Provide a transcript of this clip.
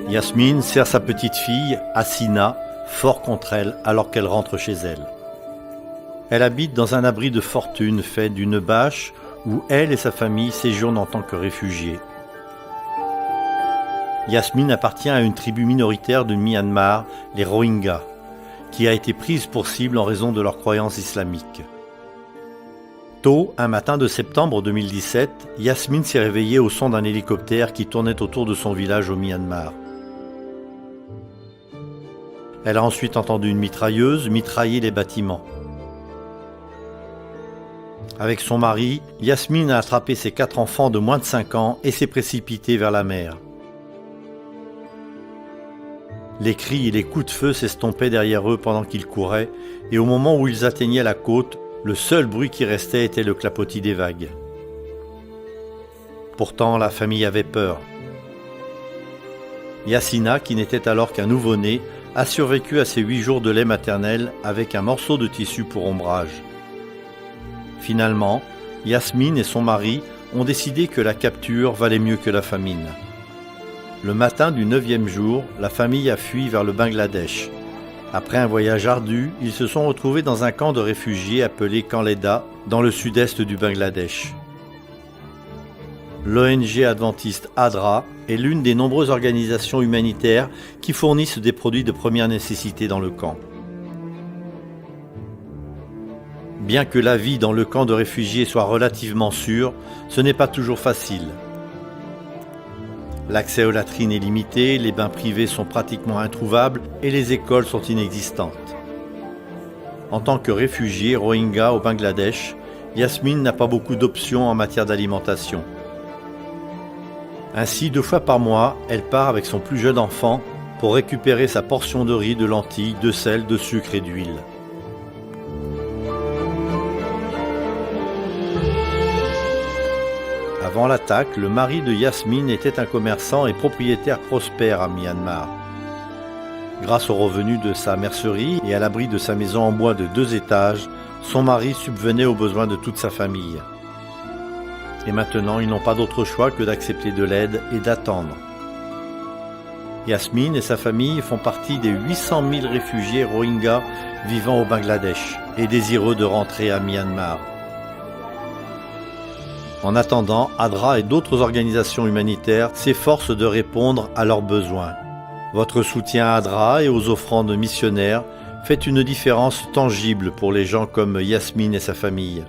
Yasmine serre sa petite fille, Hassina, fort contre elle alors qu'elle rentre chez elle. Elle habite dans un abri de fortune fait d'une bâche où elle et sa famille séjournent en tant que réfugiés. Yasmine appartient à une tribu minoritaire de Myanmar, les Rohingyas, qui a été prise pour cible en raison de leurs croyances islamiques. Tôt, un matin de septembre 2017, Yasmine s'est réveillée au son d'un hélicoptère qui tournait autour de son village au Myanmar. Elle a ensuite entendu une mitrailleuse mitrailler les bâtiments. Avec son mari, Yasmine a attrapé ses 4 enfants de moins de 5 ans et s'est précipitée vers la mer. Les cris et les coups de feu s'estompaient derrière eux pendant qu'ils couraient, et au moment où ils atteignaient la côte, le seul bruit qui restait était le clapotis des vagues. Pourtant, la famille avait peur. Yassina, qui n'était alors qu'un nouveau-né, a survécu à ses 8 jours de lait maternel avec un morceau de tissu pour ombrage. Finalement, Yasmine et son mari ont décidé que la capture valait mieux que la famine. Le matin du 9e jour, la famille a fui vers le Bangladesh. Après un voyage ardu, ils se sont retrouvés dans un camp de réfugiés appelé Camp Leda, dans le sud-est du Bangladesh. L'ONG adventiste ADRA est l'une des nombreuses organisations humanitaires qui fournissent des produits de première nécessité dans le camp. Bien que la vie dans le camp de réfugiés soit relativement sûre, ce n'est pas toujours facile. L'accès aux latrines est limité, les bains privés sont pratiquement introuvables et les écoles sont inexistantes. En tant que réfugié Rohingya au Bangladesh, Yasmine n'a pas beaucoup d'options en matière d'alimentation. Ainsi, 2 fois par mois, elle part avec son plus jeune enfant pour récupérer sa portion de riz, de lentilles, de sel, de sucre et d'huile. Avant l'attaque, le mari de Yasmine était un commerçant et propriétaire prospère à Myanmar. Grâce aux revenus de sa mercerie et à l'abri de sa maison en bois de 2 étages, son mari subvenait aux besoins de toute sa famille. Et maintenant, ils n'ont pas d'autre choix que d'accepter de l'aide et d'attendre. Yasmine et sa famille font partie des 800 000 réfugiés Rohingyas vivant au Bangladesh et désireux de rentrer à Myanmar. En attendant, ADRA et d'autres organisations humanitaires s'efforcent de répondre à leurs besoins. Votre soutien à ADRA et aux offrandes missionnaires fait une différence tangible pour les gens comme Yasmine et sa famille.